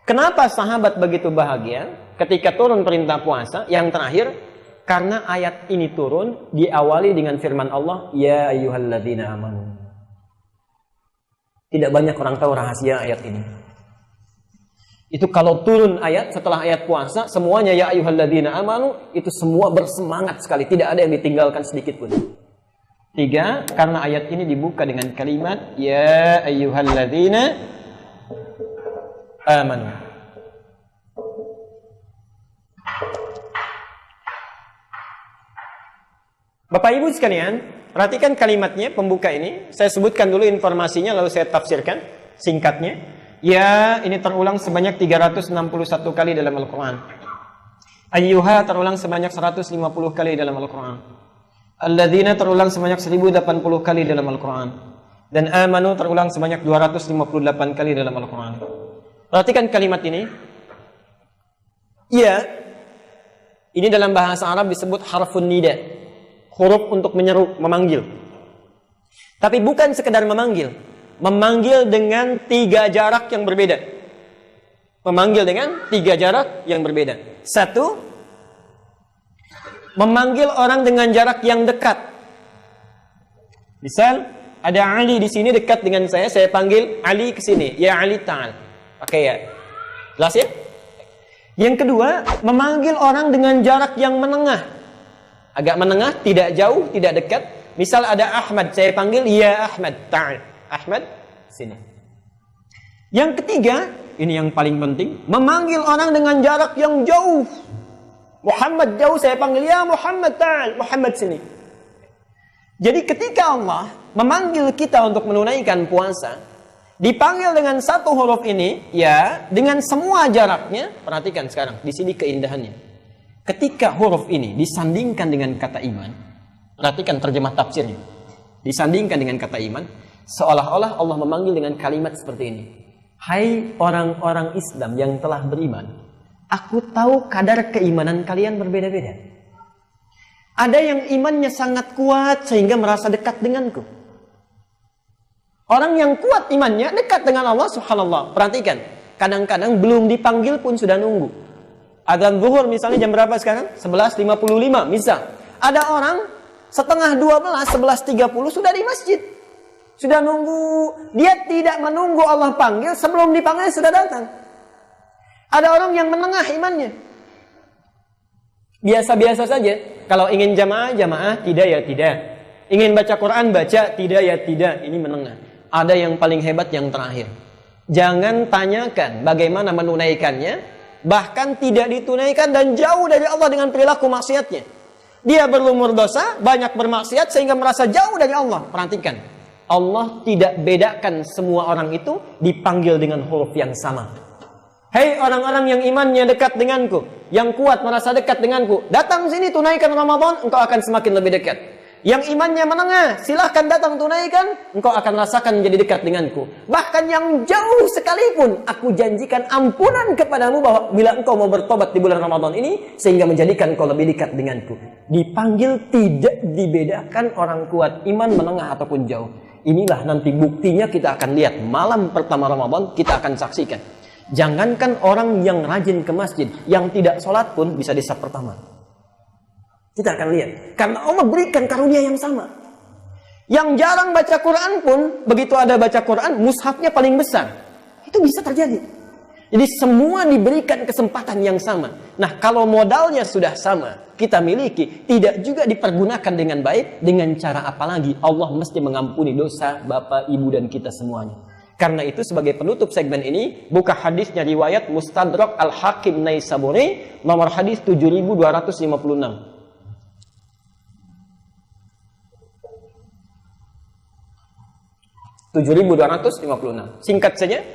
Kenapa sahabat begitu bahagia ketika turun perintah puasa? Yang terakhir, karena ayat ini turun diawali dengan firman Allah, ya ayyuhalladzina amanu. Tidak banyak orang tahu rahasia ayat ini. Itu kalau turun ayat setelah ayat puasa, semuanya ya ayyuhalladzina amanu, itu semua bersemangat sekali, tidak ada yang ditinggalkan sedikit pun. 3, karena ayat ini dibuka dengan kalimat ya ayyuhalladzina amanu. Bapak Ibu sekalian, perhatikan kalimatnya pembuka ini. Saya sebutkan dulu informasinya lalu saya tafsirkan singkatnya. Ya, ini terulang sebanyak 361 kali dalam Al-Quran. Ayyuha terulang sebanyak 150 kali dalam Al-Quran. Alladzina terulang sebanyak 1080 kali dalam Al-Quran. Dan amanu terulang sebanyak 258 kali dalam Al-Quran. Perhatikan kalimat ini. Ya, ini dalam bahasa Arab disebut harfun nida. Huruf untuk menyeru, memanggil. Tapi bukan sekedar memanggil. Memanggil dengan 3 jarak yang berbeda. Memanggil dengan 3 jarak yang berbeda. 1, memanggil orang dengan jarak yang dekat. Misal, ada Ali di sini dekat dengan saya panggil Ali ke sini. Ya Ali ta'al. Pakai ya. Jelas ya? Yang kedua, memanggil orang dengan jarak yang menengah. Agak menengah, tidak jauh, tidak dekat. Misal ada Ahmad, saya panggil ya Ahmad, ta'al. Ahmad, sini. Yang ketiga, ini yang paling penting, memanggil orang dengan jarak yang jauh. Muhammad jauh, saya panggil ya Muhammad, ta'al. Muhammad, sini. Jadi ketika Allah memanggil kita untuk menunaikan puasa, dipanggil dengan 1 huruf ini, ya, dengan semua jaraknya. Perhatikan sekarang, di sini keindahannya. Ketika huruf ini disandingkan dengan kata iman, perhatikan terjemah tafsirnya. Disandingkan dengan kata iman, seolah-olah Allah memanggil dengan kalimat seperti ini. Hai orang-orang Islam yang telah beriman, aku tahu kadar keimanan kalian berbeda-beda. Ada yang imannya sangat kuat sehingga merasa dekat denganku. Orang yang kuat imannya dekat dengan Allah subhanallah. Perhatikan, kadang-kadang belum dipanggil pun sudah nunggu. Adzan zuhur misalnya jam berapa sekarang? 11.55 misal. Ada orang setengah 12, 11.30 sudah di masjid. Sudah nunggu. Dia tidak menunggu Allah panggil, sebelum dipanggil sudah datang. Ada orang yang menengah imannya. Biasa-biasa saja. Kalau ingin jamaah, tidak ya tidak. Ingin baca Quran, baca, tidak ya tidak. Ini menengah. Ada yang paling hebat yang terakhir. Jangan tanyakan bagaimana menunaikannya. Bahkan tidak ditunaikan dan jauh dari Allah dengan perilaku maksiatnya. Dia berlumur dosa, banyak bermaksiat sehingga merasa jauh dari Allah. Perhatikan, Allah tidak bedakan semua orang itu dipanggil dengan huruf yang sama. Hei orang-orang yang imannya dekat denganku, yang kuat merasa dekat denganku, datang sini tunaikan Ramadan, engkau akan semakin lebih dekat. Yang imannya menengah, silahkan datang tunaikan, engkau akan rasakan menjadi dekat denganku. Bahkan yang jauh sekalipun, aku janjikan ampunan kepadamu bahwa bila engkau mau bertobat di bulan Ramadan ini, sehingga menjadikan engkau lebih dekat denganku. Dipanggil tidak dibedakan orang kuat, iman menengah ataupun jauh. Inilah nanti buktinya kita akan lihat. Malam pertama Ramadan kita akan saksikan. Jangankan orang yang rajin ke masjid, yang tidak sholat pun bisa di saf pertama. Kita akan lihat. Karena Allah berikan karunia yang sama. Yang jarang baca Quran pun, begitu ada baca Quran, mushafnya paling besar. Itu bisa terjadi. Jadi semua diberikan kesempatan yang sama. Nah, kalau modalnya sudah sama, kita miliki, tidak juga dipergunakan dengan baik, dengan cara apa lagi? Allah mesti mengampuni dosa Bapak, Ibu, dan kita semuanya. Karena itu sebagai penutup segmen ini, buka hadisnya riwayat Mustadrak Al-Hakim Naisaburi, nomor hadis 7256. 7256. Singkat saja.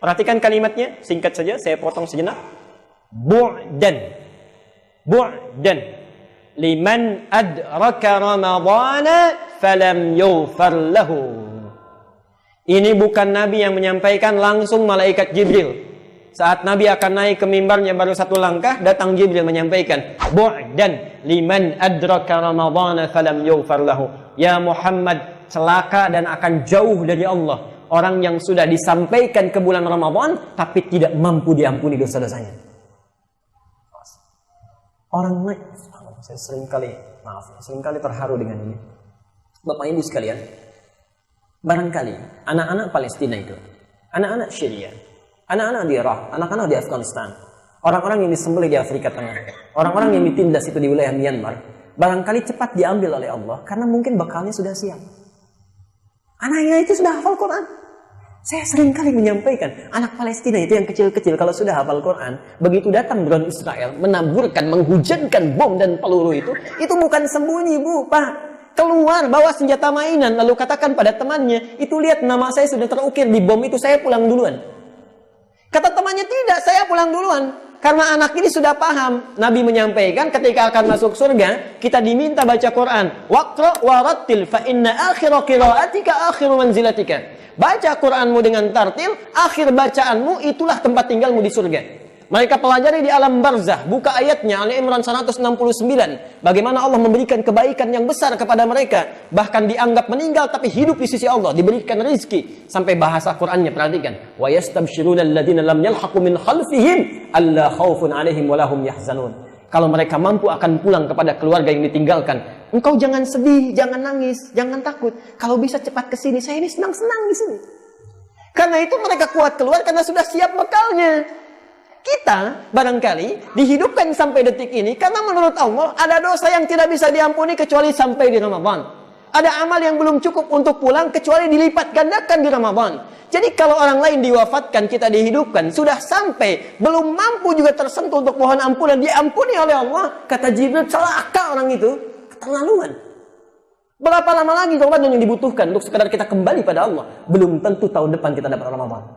Perhatikan kalimatnya. Singkat saja. Saya potong sejenak. Bu'dan. Bu'dan. Liman adraka Ramadana falam yughfar lahu. Ini bukan Nabi yang menyampaikan, langsung malaikat Jibril. Saat Nabi akan naik ke mimbarnya baru 1 langkah, datang Jibril menyampaikan, Bu'dan liman adraka Ramadana falam yughfar lahu. Ya Muhammad, celaka dan akan jauh dari Allah orang yang sudah disampaikan ke bulan Ramadan tapi tidak mampu diampuni dosa-dosanya. Orang lain, saya seringkali terharu dengan ini. Bapak Ibu sekalian, barangkali anak-anak Palestina itu, anak-anak Syria, anak-anak di Irak, anak-anak di Afghanistan, orang-orang yang disembelih di Afrika Tengah, orang-orang yang ditindas itu di wilayah Myanmar, barangkali cepat diambil oleh Allah karena mungkin bekalnya sudah siap. Anaknya itu sudah hafal Quran. Saya seringkali menyampaikan, anak Palestina itu yang kecil-kecil kalau sudah hafal Quran, begitu datang drone Israel menaburkan, menghujankan bom dan peluru itu bukan sembunyi, Bu, Pak. Keluar bawa senjata mainan lalu katakan pada temannya, itu lihat nama saya sudah terukir di bom itu, saya pulang duluan. Kata temannya, tidak, saya pulang duluan. Karena anak ini sudah paham. Nabi menyampaikan ketika akan masuk surga, kita diminta baca Quran. Waqra warattil fa inna akhira qiraatika akhiru manzilatika. Baca Quranmu dengan tartil, akhir bacaanmu itulah tempat tinggalmu di surga. Mereka pelajari di alam barzah, buka ayatnya Ali Imran 169. Bagaimana Allah memberikan kebaikan yang besar kepada mereka, bahkan dianggap meninggal tapi hidup di sisi Allah, diberikan rezeki. Sampai bahasa Qurannya, perhatikan. Wa yastabshiruna alladziina lam yalhaqu min khalfihim alla khaufun 'alaihim wa lahum yahzanun. Kalau mereka mampu akan pulang kepada keluarga yang ditinggalkan. Engkau jangan sedih, jangan nangis, jangan takut. Kalau bisa cepat ke sini, saya ini senang-senang di sini. Karena itu mereka kuat keluar karena sudah siap bekalnya. Kita barangkali dihidupkan sampai detik ini karena menurut Allah ada dosa yang tidak bisa diampuni kecuali sampai di Ramadan. Ada amal yang belum cukup untuk pulang kecuali dilipat gandakan di Ramadan. Jadi kalau orang lain diwafatkan, kita dihidupkan, sudah sampai, belum mampu juga tersentuh untuk mohon ampunan, diampuni oleh Allah. Kata Jibril, celaka orang itu, keterlaluan. Berapa lama lagi Ramadan yang dibutuhkan untuk sekadar kita kembali pada Allah? Belum tentu tahun depan kita dapat Ramadan.